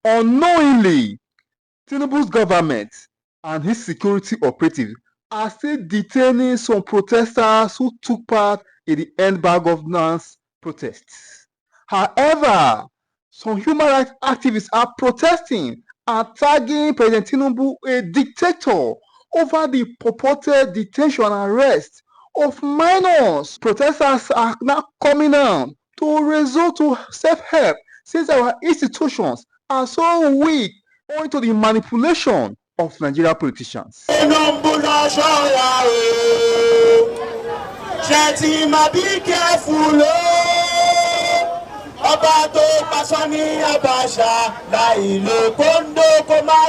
Unknowingly, Tinubu's government and his security operatives are still detaining some protesters who took part in the End Bad Governance protests. However, some human rights activists are protesting and tagging President Tinubu a dictator over the purported detention and arrest of minors. Protesters are now coming out to resort to self-help since our institutions are so weak owing to the manipulation of Nigerian politicians. Be careful, ọba tó paṣọ ní Abacha láì lo kóńdó kó má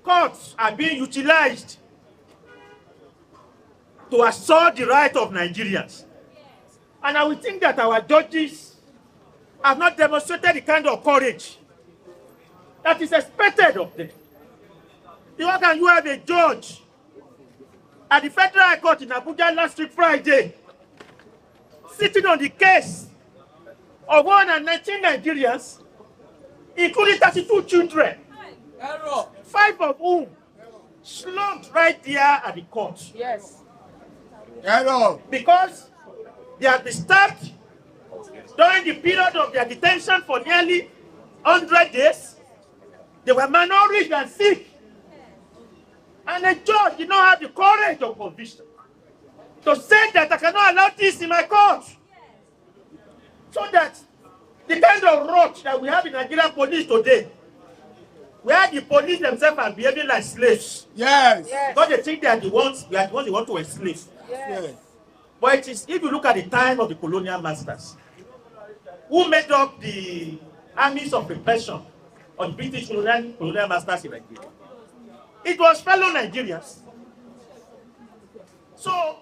Courts are being utilized to assert the right of Nigerians. And I would think that our judges have not demonstrated the kind of courage that is expected of them. How can you have a judge at the Federal High Court in Abuja last week Friday sitting on the case of 119 Nigerians, including 32 children, 5 of whom slumped right there at the court? Yes. Because they had been stabbed during the period of their detention for nearly 100 days. They were malnourished and sick. And the judge did not have the courage of conviction to say that I cannot allow this in my court. So that the kind of rot that we have in Nigerian police today, where the police themselves are behaving like slaves. Yes. Because they think they are the ones they want to enslave. Yes. But it is, if you look at the time of the colonial masters, who made up the armies of repression on British colonial masters in Nigeria, it was fellow Nigerians. So,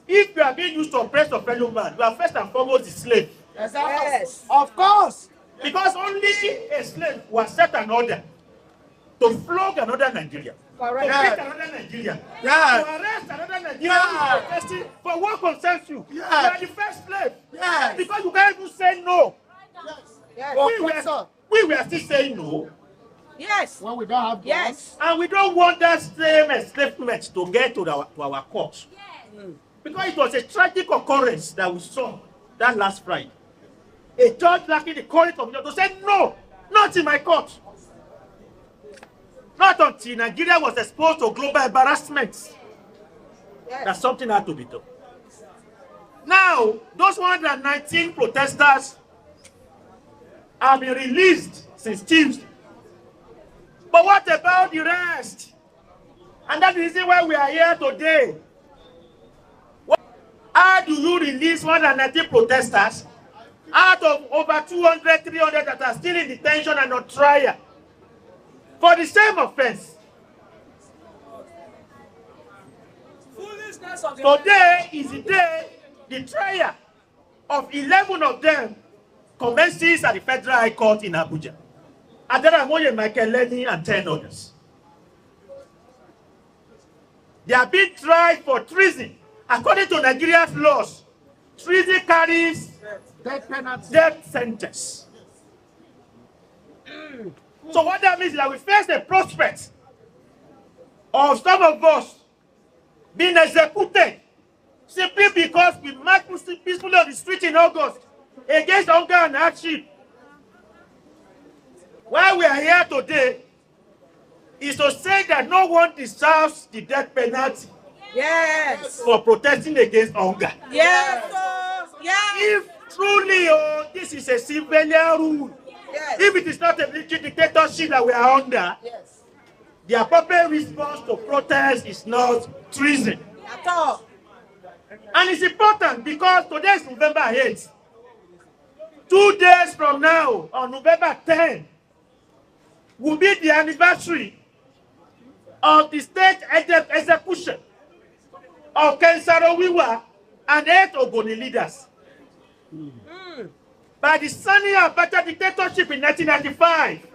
if you are being used to oppress your fellow man, you are first and foremost the slave. Yes. Of course. Because only a slave was set an order to flog another Nigerian, Correct. to beat another Nigerian, Yes. to arrest another Nigerian protesting for what concerns you. Yes. You are the first slave. Yes. Because you can't even say no. Yes. We were still saying no. Yes. When we don't have guns. Yes. And we don't want that same enslavement to get to our court. Because it was a tragic occurrence that we saw that last Friday. A judge lacking the courage of to say, no, not in my court. Not until Nigeria was exposed to global embarrassment that something had to be done. Now, those 119 protesters have been released since Tuesday. But what about the rest? And that's the reason why we are here today. How do you release 119 protesters out of over 200, 300 that are still in detention and on trial for the same offense? Today is the day the trial of 11 of them commences at the Federal High Court in Abuja. Adaramoye, Michael Lenny, and 10 others. They are being tried for treason. According to Nigeria's laws, treason carries death sentence. So what that means is that we face the prospect of some of us being executed simply because we marched peacefully on the street in August against hunger and hardship. Why we are here today is to say that no one deserves the death penalty Yes. for protesting against hunger. Yes. Yes. If truly this is a civilian rule, Yes. if it is not a military dictatorship that we are under, Yes. the appropriate response to protest is not treason. At all. And it's important because today is November 8th. 2 days from now, on November 10, will be the anniversary of the state execution of Kensarowiwa and 8 Ogoni leaders by the Sani Abacha dictatorship in 1995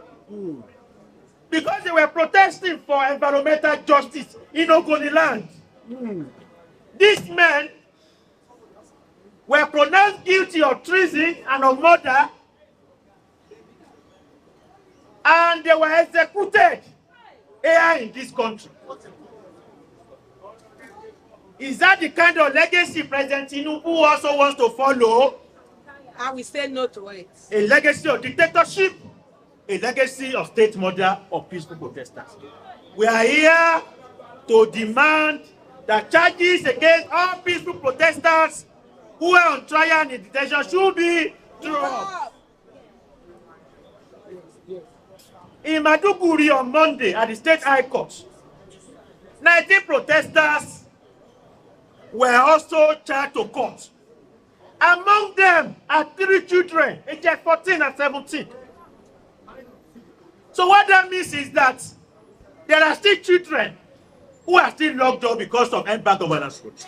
because they were protesting for environmental justice in Ogoni land. These men were pronounced guilty of treason and of murder, and they were executed here in this country. Is that the kind of legacy President Tinubu also wants to follow? I will say no to it. A legacy of dictatorship, a legacy of state murder of peaceful protesters. We are here to demand that charges against all peaceful protesters who are on trial and in detention should be dropped. In Maduguri on Monday at the State High Court, 19 protesters were also charged to court. Among them are 3 children, aged 14 and 17. So what that means is that there are still children who are still locked up because of end-back governance route.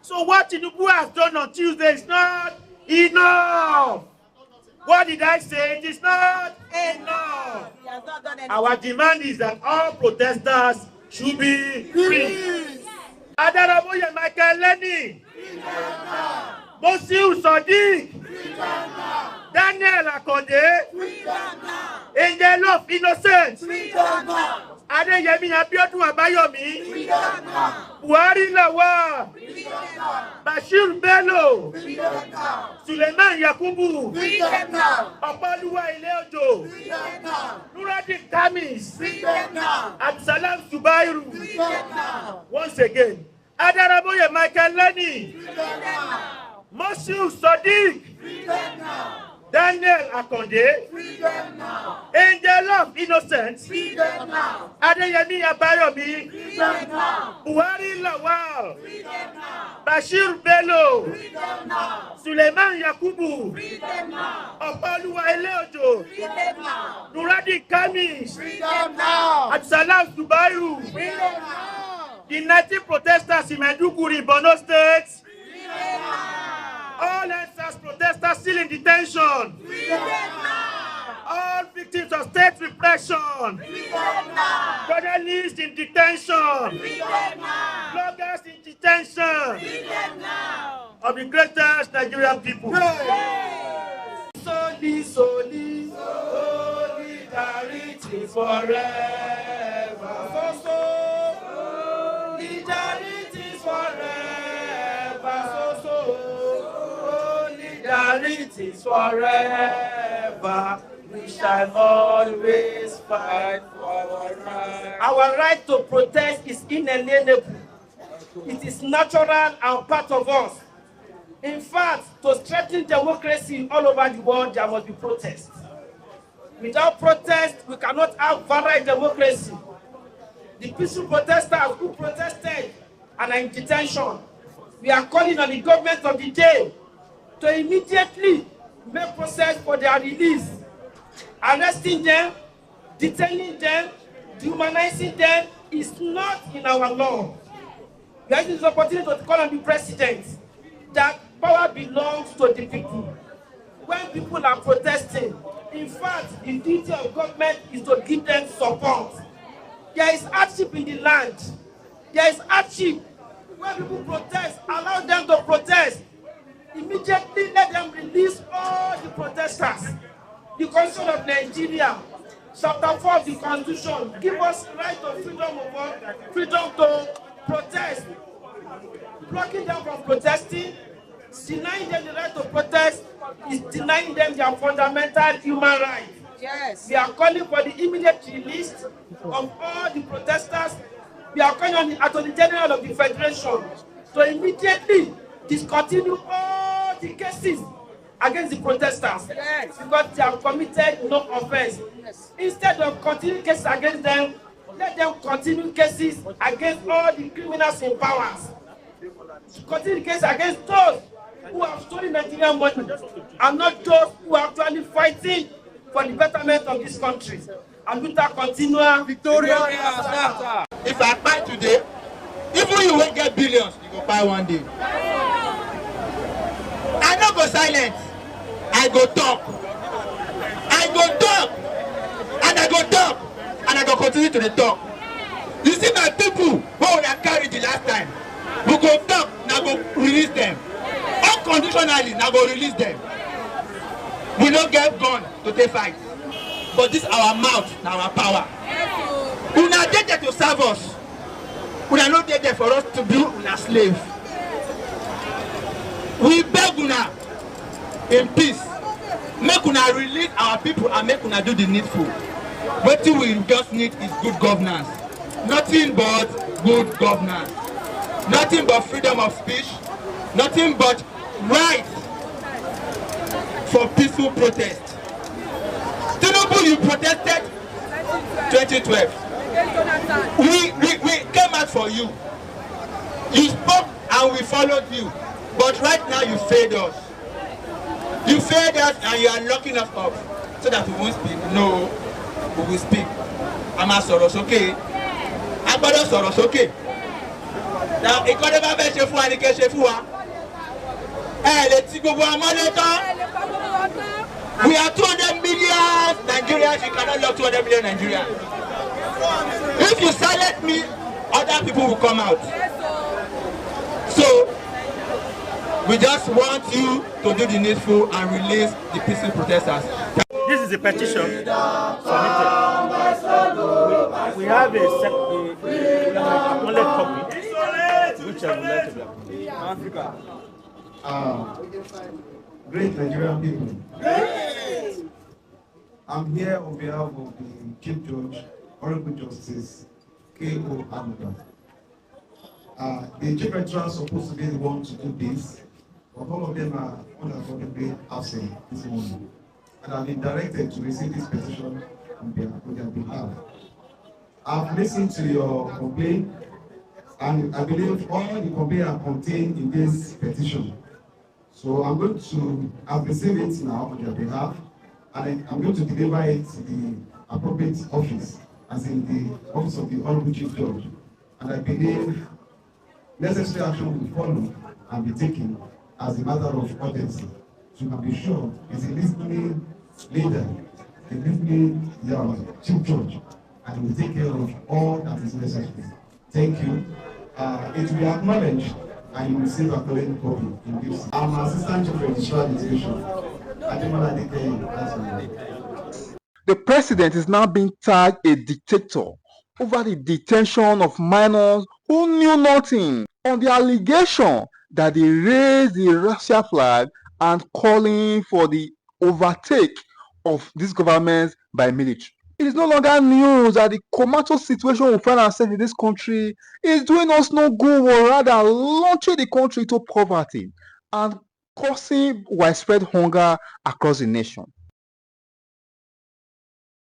So what Tinubu has done on Tuesday is not enough. What did I say? It is not enough. He has not done anything. Our demand is that all protesters should be free. Adaraboye Michael Lenny, Mosiu Sodiq, Daniel Akonde, Angel of Innocence, Adeyemi Abiodun Abayomi, Buhari Lawal, Bashir Bello, Suleiman Yakubu, Opoluwa Ileojo, Nuruddin Kamis, Absalam Zubairu. Once again, Adaraboye Michael Lenny, Mosiu Sodiq, Daniel Akonde, Angel of Innocence, Adeyemi Abayomi, Buhari Lawal, Bashir Bello, Suleiman Yakubu, Opoluwa Ileojo, Nuruddin Kamis, Absalam Zubairu, the 19 protesters in Maiduguri, Borno State, all NSAS protesters still in detention, all victims of state repression, journalists in detention, bloggers in detention, of the greatest Nigerian people. Solidarity forever. Solidarity forever. Solidarity forever. We shall always fight for our right. Our right to protest is inalienable. It is natural and part of us. In fact, to strengthen democracy all over the world, there must be protest. Without protest, we cannot have vibrant democracy. The peaceful protesters who protested and are in detention, we are calling on the government of the day to immediately make process for their release. Arresting them, detaining them, dehumanizing them is not in our law. We have this opportunity to call on the president that power belongs to the people. When people are protesting, in fact, the duty of government is to give them support. There is hardship in the land. There is hardship. When people protest, allow them to protest. Immediately let them release all the protesters. The Constitution of Nigeria, Chapter 4 of the Constitution, give us right of freedom to protest. blocking them from protesting, denying them the right to protest, is denying them their fundamental human rights. Yes. We are calling for the immediate release of all the protesters. We are calling on the Attorney General of the Federation to immediately discontinue all the cases against the protesters, Yes. because they have committed no offense. Yes. Instead of continuing cases against them, let them continue cases against all the criminals in power. Continue cases against those who have stolen Nigerian money and not those who are actually fighting for the betterment of this country. And Luther continua victorious. If I buy today, even you won't get billions, you go buy one day. I don't go silent. I go talk. I go talk. And I go talk. And I go continue to the talk. You see my people who I carried the last time. We go talk, now go release them. Unconditionally, now go release them. We don't get gun to take fight. But this our mouth, now our power. We are there to serve us. We are not there for us to be a slave. We beg una in peace. Make una release our people and make una do the needful. What we just need is good governance. Nothing but good governance. Nothing but freedom of speech. Nothing but right for peaceful protest. Tinubu, you protested 2012. We came out for you. You spoke and we followed you. But right now you failed us. You failed us and you are locking us up so that we won't speak. No, we will speak. I'm a Soros, okay? I'm a Soros, okay? Now, economy be ṣe fún wa ni ke ṣe fún wa. Lè ti gbogbo amọ́lé tán. We are 200 million Nigerians. You cannot lock 200 million Nigerians. If you silence me, other people will come out. So, we just want you to do the needful and release the peaceful protesters. This is a petition submitted. We have a acknowledged copy, which I would like to be Africa. Great Nigerian people. I'm here on behalf of the Chief Judge, Honorable Justice K.O. Amuda. The Chief Registrar is supposed to be the one to do this, but all of them are unavoidably absent this morning. And I've been directed to receive this petition on their behalf. I've listened to your complaint, and I believe all the complaints are contained in this petition. So I'm going to, I've received it now on their behalf, and I'm going to deliver it to the appropriate office, as in the office of the Honorable Chief Judge. And I believe necessary action will follow and be taken as a matter of urgency. So you can be sure it's a listening leader, a listening Chief Judge, and he will take care of all that is necessary. Thank you. It will be acknowledged, and you will receive a current copy in this. I'm Assistant Chief Registrar Administration. The president is now being tagged a dictator over the detention of minors who knew nothing on the allegation that they raised the Russia flag and calling for the overtake of this government by military. It is no longer news that the comatose situation we find ourselves in this country is doing us no good, but rather launching the country into poverty and causing widespread hunger across the nation.